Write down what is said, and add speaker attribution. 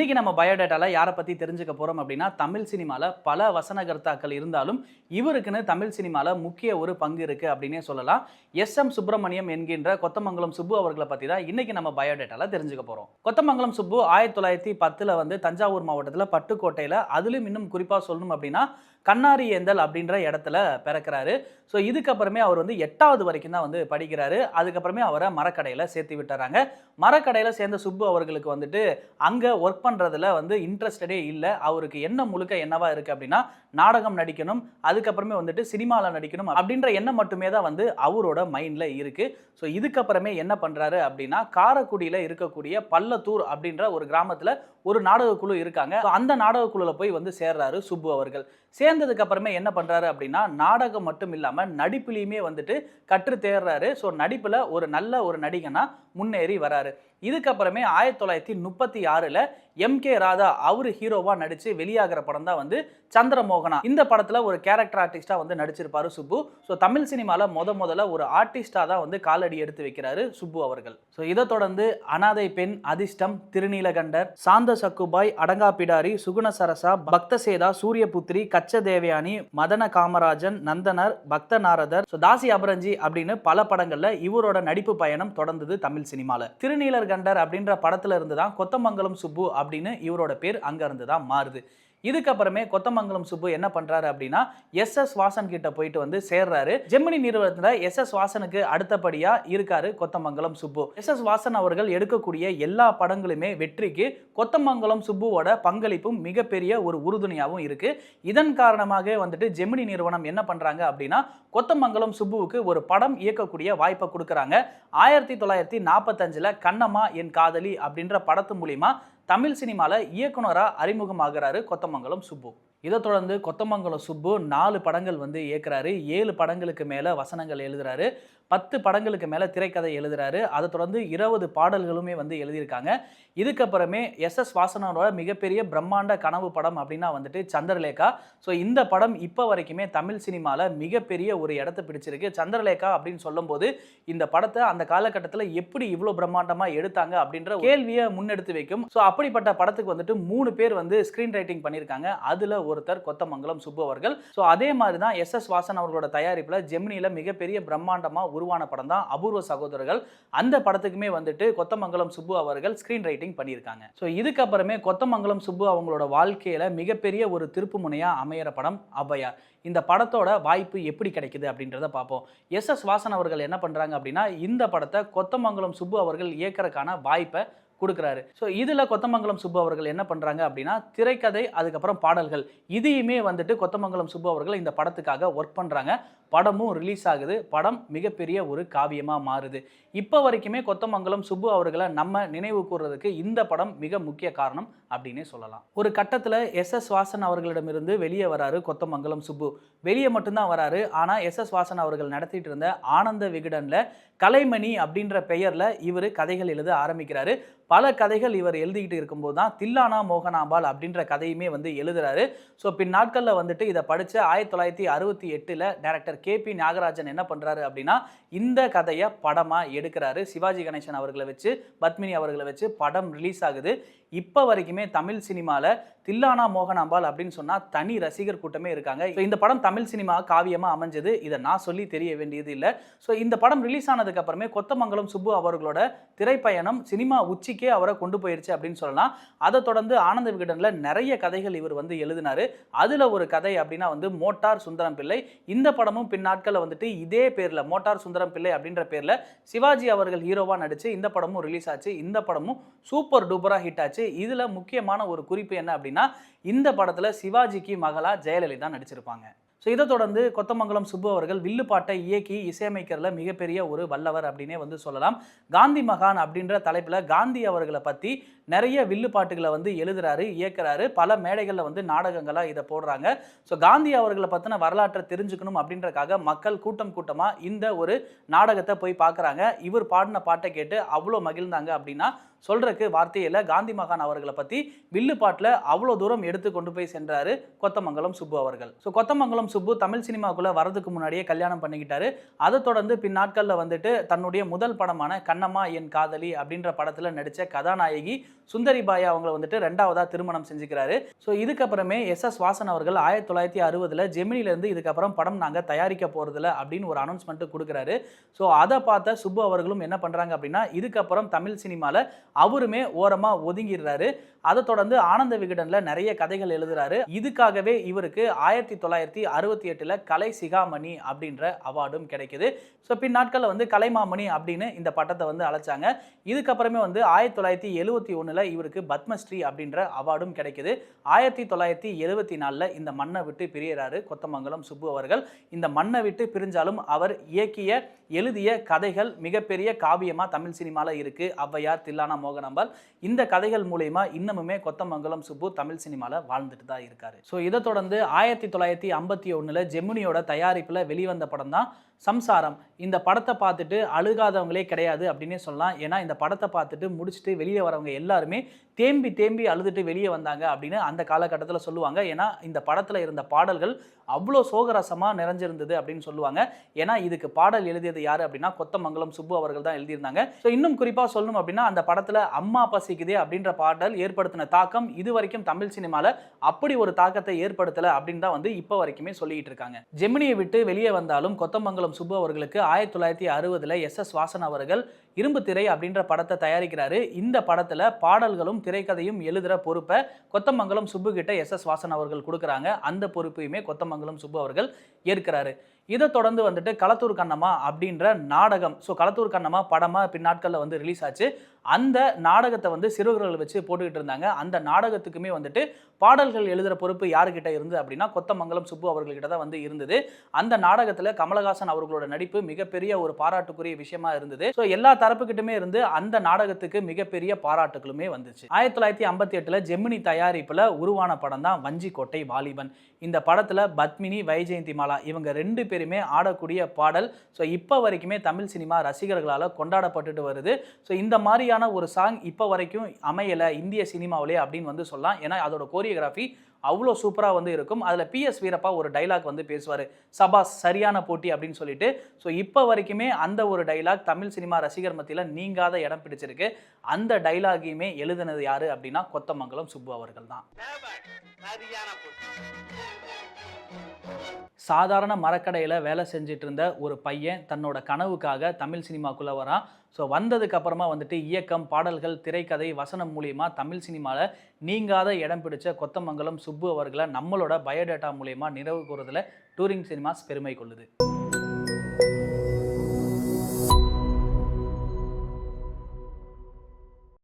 Speaker 1: இன்னைக்கு நம்ம பயோடேட்டால யாரை பத்தி தெரிஞ்சுக்க போறோம் அப்படின்னா, தமிழ் சினிமால பல வசனகர்த்தாக்கள் இருந்தாலும், இவருக்குன்னு தமிழ் சினிமால முக்கிய ஒரு பங்கு இருக்கு அப்படின்னே சொல்லலாம். எஸ்.எம். சுப்பிரமணியம் என்கின்ற கொத்தமங்கலம் சுப்பு அவர்கள பத்தி தான் இன்னைக்கு நம்ம பயோடேட்டால தெரிஞ்சுக்க போறோம். கொத்தமங்கலம் சுப்பு 1910ல வந்து தஞ்சாவூர் மாவட்டத்துல பட்டுக்கோட்டையில, அதிலும் இன்னும் குறிப்பா சொல்லணும் அப்படின்னா, கண்ணாரி ஏந்தல் அப்படின்ற இடத்துல பிறக்கிறாரு. ஸோ இதுக்கப்புறமே அவர் வந்து 8வது வரைக்கும் தான் வந்து படிக்கிறாரு. அதுக்கப்புறமே அவரை மரக்கடையில சேர்த்து விட்டுறாங்க. மரக்கடையில சேர்ந்த சுப்பு அவர்களுக்கு வந்துட்டு அங்க ஒர்க் பண்றதுல வந்து இன்ட்ரெஸ்டடே இல்ல. அவருக்கு எண்ணம் முழுக்க என்னவா இருக்கு அப்படின்னா, நாடகம் நடிக்கணும், அதுக்கப்புறமே வந்துட்டு சினிமால நடிக்கணும் அப்படின்ற எண்ணம் மட்டுமே தான் வந்து அவரோட மைண்ட்ல இருக்கு. ஸோ இதுக்கப்புறமே என்ன பண்றாரு அப்படின்னா, காரைக்குடியில இருக்கக்கூடிய பள்ளத்தூர் அப்படின்ற ஒரு கிராமத்துல ஒரு நாடக குழு இருக்காங்க. அந்த நாடக குழுல போய் வந்து சேர்றாரு சுப்பு அவர்கள். சேர்ந்ததுக்கு அப்புறமே என்ன பண்றாரு அப்படின்னா, நாடகம் மட்டும் இல்லாம நடிப்புலயுமே வந்துட்டு கற்று தேர்றாரு. ஸோ நடிப்புல ஒரு நல்ல ஒரு நடிகனா முன்னேறி வராரு. இதுக்கப்புறமே 1936ல எம்.கே. ராதா அவரு ஹீரோவா நடிச்சு வெளியாகிற படம் தான் வந்து சந்திரமோகனா. இந்த படத்துல ஒரு கேரக்டர் ஆர்டிஸ்டா வந்து நடிச்சிருப்பாரு சுப்பு. ஸோ தமிழ் சினிமால முதல்ல ஒரு ஆர்டிஸ்டா தான் வந்து காலடி எடுத்து வைக்கிறாரு சுப்பு அவர்கள். ஸோ இதை தொடர்ந்து அனாதை பெண், அதிர்ஷ்டம், திருநீலகண்டர், சாந்த சக்குபாய், அடங்கா பிடாரி, சுகுண சரசா, பக்தசேதா, சூரியபுத்திரி, கச்ச தேவயானி, மதன காமராஜன், நந்தனர், பக்த நாரதர், தாசி அபரஞ்சி அப்படின்னு பல படங்கள்ல இவரோட நடிப்பு பயணம் தொடர்ந்தது தமிழ் சினிமால. திருநீலகண்டர் அப்படின்ற படத்துல இருந்து தான் கொத்தமங்கலம் சுப்பு அப்படின்னு இவரோட பேர் அங்க இருந்து தான் மாறுது. இதுக்கப்புறமே கொத்தமங்கலம் சுப்பு என்ன பண்றாரு அப்படின்னா, எஸ்.எஸ். வாசன் கிட்ட போயிட்டு வந்து சேர்றாரு. ஜெமினி நிறுவனத்துல எஸ்.எஸ். வாசனுக்கு அடுத்தபடியா இருக்காரு கொத்தமங்கலம் சுப்பு. எஸ்.எஸ். வாசன் அவர்கள் எடுக்கக்கூடிய எல்லா படங்களுமே வெற்றிக்கு கொத்தமங்கலம் சுப்புவோட பங்களிப்பும் மிகப்பெரிய ஒரு உறுதுணையாகவும் இருக்கு. இதன் காரணமாக வந்துட்டு ஜெமினி நிறுவனம் என்ன பண்றாங்க அப்படின்னா, கொத்தமங்கலம் சுப்புவுக்கு ஒரு படம் இயக்கக்கூடிய வாய்ப்பை கொடுக்குறாங்க. 1945ல கண்ணம்மா என் காதலி அப்படின்ற படத்து மூலியமா தமிழ் சினிமால இயக்குனரா அறிமுகமாகிறாரு கொத்தமங்கலம் சுப்பு. இதை தொடர்ந்து கொத்தமங்கலம் சுப்பு 4 படங்கள் வந்து இயக்குறாரு. 7 படங்களுக்கு மேல வசனங்கள் எழுதுறாரு. 10 படங்களுக்கு மேல திரைக்கதை எழுதுறாரு. அதை தொடர்ந்து 20 பாடல்களுமே வந்து எழுதியிருக்காங்க. இதுக்கப்புறமே எஸ்.எஸ். வாசனோட மிகப்பெரிய பிரம்மாண்ட கனவு படம் அப்படின்னா வந்துட்டு சந்திரலேகா. ஸோ இந்த படம் இப்போ வரைக்குமே தமிழ் சினிமால மிகப்பெரிய ஒரு இடத்தை பிடிச்சிருக்கு. சந்திரலேகா அப்படின்னு சொல்லும்போது இந்த படத்தை அந்த காலகட்டத்தில் எப்படி இவ்வளோ பிரம்மாண்டமா எடுத்தாங்க அப்படின்ற கேள்வியை முன்னெடுத்து வைக்கும். ஸோ அப்படிப்பட்ட படத்துக்கு வந்துட்டு 3 பேர் வந்து ஸ்கிரீன் ரைட்டிங் பண்ணியிருக்காங்க. அதுல ஒருத்தர் கொத்தமங்கலம் சுப்பு அவர்கள். ஸோ அதே மாதிரி தான் எஸ்.எஸ். வாசன் அவர்களோட தயாரிப்புல ஜெமினில மிகப்பெரிய பிரம்மாண்டமா உருவான படம் தான் அபூர்வ சகோதரர்கள். அந்த படத்துக்குமே வந்துட்டு கொத்தமங்கலம் சுப்பு அவர்கள் ஸ்கிரீன் ரைட்டிங் பண்ணியிருக்காங்க. ஸோ இதுக்கப்புறமே கொத்தமங்கலம் சுப்பு அவங்களோட வாழ்க்கையில மிகப்பெரிய ஒரு திருப்பு முனையா அமையிற படம் ஔவையார். இந்த படத்தோட வாய்ப்பு எப்படி கிடைக்குது அப்படின்றத பார்ப்போம். எஸ்.எஸ். வாசன் அவர்கள் என்ன பண்றாங்க அப்படின்னா, இந்த படத்தை கொத்தமங்கலம் சுப்பு அவர்கள் இயக்கறதுக்கான வாய்ப்பை கொடுக்குறாரு. ஸோ இதில் கொத்தமங்கலம் சுப்பு அவர்கள் என்ன பண்ணுறாங்க அப்படின்னா, திரைக்கதை அதுக்கப்புறம் பாடல்கள் இதையுமே வந்துட்டு கொத்தமங்கலம் சுப்பு அவர்கள் இந்த படத்துக்காக ஒர்க் பண்ணுறாங்க. படமும் ரிலீஸ் ஆகுது. படம் மிகப்பெரிய ஒரு காவியமாக மாறுது. இப்போ வரைக்குமே கொத்தமங்கலம் சுப்பு அவர்களை நம்ம நினைவு கூறுறதுக்கு இந்த படம் மிக முக்கிய காரணம் அப்படின்னே சொல்லலாம். ஒரு கட்டத்தில் எஸ்.எஸ். வாசன் அவர்களிடமிருந்து வெளியே வராரு கொத்தமங்கலம் சுப்பு. வெளியே மட்டும்தான் வராரு. ஆனால் எஸ்.எஸ். வாசன் அவர்கள் நடத்திட்டு இருந்த ஆனந்த விகடனில் கலைமணி அப்படின்ற பெயரில் இவர் கதைகள் எழுத ஆரம்பிக்கிறாரு. பல கதைகள் இவர் எழுதிக்கிட்டு இருக்கும்போது தான் தில்லானா மோகனாம்பாள் அப்படின்ற கதையுமே வந்து எழுதுறாரு. ஸோ பின் நாட்களில் வந்துட்டு இதை படித்த 1968ல் டைரக்டர் கே.பி. நாகராஜன் என்ன பண்ணுறாரு அப்படின்னா, இந்த கதையை படமாக எடுக்கிறாரு. சிவாஜி கணேசன் அவர்களை வச்சு, பத்மினி அவர்களை வச்சு படம் ரிலீஸ் ஆகுது. இப்போ வரைக்குமே தமிழ் சினிமாவில் தில்லானா மோகனாம்பாள் அப்படின்னு சொன்னால் தனி ரசிகர் கூட்டமே இருக்காங்க. ஸோ இந்த படம் தமிழ் சினிமா காவியமாக அமைஞ்சது. இதை நான் சொல்லி தெரிய வேண்டியது இல்லை. ஸோ இந்த படம் ரிலீஸ் ஆனதுக்கு அப்புறமே கொத்தமங்கலம் சுப்பு அவர்களோட திரைப்பயணம் சினிமா உச்சிக்கே அவரை கொண்டு போயிருச்சு அப்படின்னு சொல்லலாம். அதை தொடர்ந்து ஆனந்த விகடனில் நிறைய கதைகள் இவர் வந்து எழுதினாரு. அதில் ஒரு கதை அப்படின்னா வந்து மோட்டார் சுந்தரம் பிள்ளை. இந்த படமும் பின் நாட்களில் வந்துட்டு இதே பேரில் மோட்டார் சுந்தரம் பிள்ளை அப்படின்ற பேரில் சிவாஜி அவர்கள் ஹீரோவாக நடிச்சு இந்த படமும் ரிலீஸ் ஆச்சு. இந்த படமும் சூப்பர் டூப்பராக ஹிட் ஆச்சு. இதுல முக்கியமான ஒரு குறிப்பு என்ன அப்படின்னா, இந்த படத்துல சிவாஜிக்கு மகளா ஜெயலலிதா நடிச்சிருப்பாங்க. ஸோ இதை தொடர்ந்து கொத்தமங்கலம் சுப்பு அவர்கள் வில்லுப்பாட்டை இயக்கி இசையமைக்கிறதுல மிகப்பெரிய ஒரு வல்லவர் அப்படின்னே வந்து சொல்லலாம். காந்தி மகான் அப்படின்ற தலைப்பில் காந்தி அவர்களை பற்றி நிறைய வில்லுப்பாட்டுகளை வந்து எழுதுறாரு, இயக்குறாரு. பல மேடைகளில் வந்து நாடகங்களாக இதை போடுறாங்க. ஸோ காந்தி அவர்களை பற்றின வரலாற்றை தெரிஞ்சுக்கணும் அப்படின்றக்காக மக்கள் கூட்டமாக இந்த ஒரு நாடகத்தை போய் பார்க்குறாங்க. இவர் பாடின பாட்டை கேட்டு அவ்வளோ மகிழ்ந்தாங்க அப்படின்னா சொல்றதுக்கு வார்த்தையில காந்தி மகான் அவர்களை பத்தி வில்லுப்பாட்டுல அவ்வளோ தூரம் எடுத்து கொண்டு போய் சென்றாரு கொத்தமங்கலம் சுப்பு அவர்கள். ஸோ கொத்தமங்கலம் சுப்பு தமிழ் சினிமாக்குள்ள வரதுக்கு முன்னாடியே கல்யாணம் பண்ணிக்கிட்டாரு. அதை தொடர்ந்து பின் நாட்கள்ல வந்துட்டு தன்னுடைய முதல் படமான கண்ணம்மா என் காதலி அப்படின்ற படத்துல நடிச்ச கதாநாயகி சுந்தரி பாய் அவங்களை வந்துட்டு ரெண்டாவதா திருமணம் செஞ்சுக்கிறாரு. ஸோ இதுக்கப்புறமே எஸ் வாசன் அவர்கள் 1960 ஜெமினில இருந்து இதுக்கப்புறம் படம் நாங்க தயாரிக்க போறதில்ல அப்படின்னு ஒரு அனௌன்ஸ்மெண்ட் கொடுக்குறாரு. ஸோ அதை பார்த்த சுப்பு அவர்களும் என்ன பண்றாங்க அப்படின்னா இதுக்கப்புறம் தமிழ் சினிமால அவருமே ஓரமா ஒதுங்கிடுறாரு. அதை தொடர்ந்து ஆனந்த விகடன்ல நிறைய கதைகள் எழுதுறாரு. இதுக்காகவே இவருக்கு 1968 கலை சிகாமணி அப்படின்ற அவார்டும் கிடைக்குது. ஸோ பின் நாட்களில் வந்து கலைமாமணி அப்படின்னு இந்த பட்டத்தை வந்து அழைச்சாங்க. இதுக்கப்புறமே வந்து 1971 இவருக்கு பத்மஸ்ரீ அப்படின்ற அவார்டும் கிடைக்குது. 1974 இந்த மண்ணை விட்டு பிரியறாரு கொத்தமங்கலம் சுப்பு அவர்கள். இந்த மண்ணை விட்டு பிரிஞ்சாலும் அவர் இயக்கிய எழுதிய கதைகள் மிகப்பெரிய காவியமா தமிழ் சினிமால இருக்கு. ஔவையார், தில்லானா மோகனாம்பாள் இந்த கதைகள் மூலமா இன்னமுமே கொத்தமங்கலம் சுப்பு தமிழ் சினிமால வாழ்ந்துட்டு தான் இருக்காரு. ஸோ இதை தொடர்ந்து 1951 ஜெமினியோட தயாரிப்புல வெளிவந்த படம் தான் சம்சாரம். இந்த படத்தை பார்த்துட்டு அழுகாதவங்களே கிடையாது அப்படின்னே சொல்லலாம். ஏன்னா இந்த படத்தை பார்த்துட்டு முடிச்சுட்டு வெளியே வரவங்க எல்லாருமே தேம்பி தேம்பி அழுதுட்டு வெளியே வந்தாங்க அப்படின்னு அந்த காலகட்டத்தில் சொல்லுவாங்க. ஏன்னா இந்த படத்தில் இருந்த பாடல்கள் அவ்வளோ சோகரசமாக நிறைஞ்சிருந்தது அப்படின்னு சொல்லுவாங்க. ஏன்னா இதுக்கு பாடல் எழுதியது யார் அப்படின்னா கொத்தமங்கலம் சுப்பு அவர்கள் தான் எழுதியிருந்தாங்க. ஸோ இன்னும் குறிப்பாக சொல்லணும் அப்படின்னா அந்த படத்தில் அம்மா பசிக்குதே அப்படின்ற பாடல் ஏற்படுத்தின தாக்கம் இது வரைக்கும் தமிழ் சினிமாவில் அப்படி ஒரு தாக்கத்தை ஏற்படுத்தலை அப்படின்னு தான் வந்து இப்போ வரைக்குமே சொல்லிட்டு இருக்காங்க. ஜெமினியை விட்டு வெளியே வந்தாலும் கொத்தமங்கலம் சுப்பு அவர்களுக்கு 1960 எஸ் வாசன் அவர்கள் இரும்பு திரை அப்படின்ற படத்தை தயாரிக்கிறாரு. இந்த படத்துல பாடல்களும் திரைக்கதையும் எழுதுற பொறுப்பை கொத்தமங்கலம் சுப்பு கிட்ட எஸ் வாசன் அவர்கள் கொடுக்குறாங்க. அந்த பொறுப்பையுமே கொத்தமங்கலம் சுப்பு அவர்கள் ஏற்கிறாரு. இதை தொடர்ந்து வந்துட்டு களத்தூர் கண்ணம்மா அப்படின்ற நாடகம், ஸோ களத்தூர் கண்ணம்மா படமாக பின்னாட்களில் வந்து ரிலீஸ் ஆச்சு. அந்த நாடகத்தை வந்து சிறுவர்கள் வச்சு போட்டுக்கிட்டு இருந்தாங்க. அந்த நாடகத்துக்குமே வந்துட்டு பாடல்கள் எழுதுகிற பொறுப்பு யாருக்கிட்ட இருந்தது அப்படின்னா கொத்தமங்கலம் சுப்பு அவர்கள்கிட்ட தான் வந்து இருந்தது. அந்த நாடகத்தில் கமலஹாசன் அவர்களோட நடிப்பு மிகப்பெரிய ஒரு பாராட்டுக்குரிய விஷயமா இருந்தது. ஸோ எல்லா தரப்புக்கிட்டுமே இருந்து அந்த நாடகத்துக்கு மிகப்பெரிய பாராட்டுகளுமே வந்துச்சு. 1958 ஜெமினி தயாரிப்பில் உருவான படம் தான் வஞ்சிக்கோட்டை வாலிபன். இந்த படத்தில் பத்மினி, வைஜெயந்தி மாலா இவங்க ரெண்டு பேருமே ஆடக்கூடிய பாடல் ஸோ இப்போ வரைக்குமே தமிழ் சினிமா ரசிகர்களால் கொண்டாடப்பட்டுட்டு வருது. ஸோ இந்த மாதிரியான ஒரு சாங் இப்போ வரைக்கும் அமையலை இந்திய சினிமாவிலே அப்படின்னு வந்து சொல்லலாம். ஏன்னா அதோட கோரியோகிராஃபி அவ்வளோ சூப்பராக வந்து இருக்கும். அதில் PS வீரப்பா ஒரு டைலாக் வந்து பேசுவார், சபாஸ் சரியான போட்டி அப்படின்னு சொல்லிட்டு. ஸோ இப்போ வரைக்குமே அந்த ஒரு டைலாக் தமிழ் சினிமா ரசிகர் மத்தியில் நீங்காத இடம் பிடிச்சிருக்கு. அந்த டைலாகையுமே எழுதினது யாரு அப்படின்னா கொத்தமங்கலம் சுப்பு அவர்கள் தான். சாதாரண மரக்கடையில் வேலை செஞ்சுட்டு இருந்த ஒரு பையன் தன்னோட கனவுக்காக தமிழ் சினிமாக்குள்ளே வரான். ஸோ வந்ததுக்கு அப்புறமா வந்துட்டு இயக்கம், பாடல்கள், திரைக்கதை, வசனம் மூலியமாக தமிழ் சினிமாவில் நீங்காத இடம் பிடிச்ச கொத்தமங்கலம் சுப்பு அவர்களை நம்மளோட பயோடேட்டா மூலயமா நிறைவு கூறுறதுல டூரிங் சினிமாஸ் பெருமை கொள்ளுது.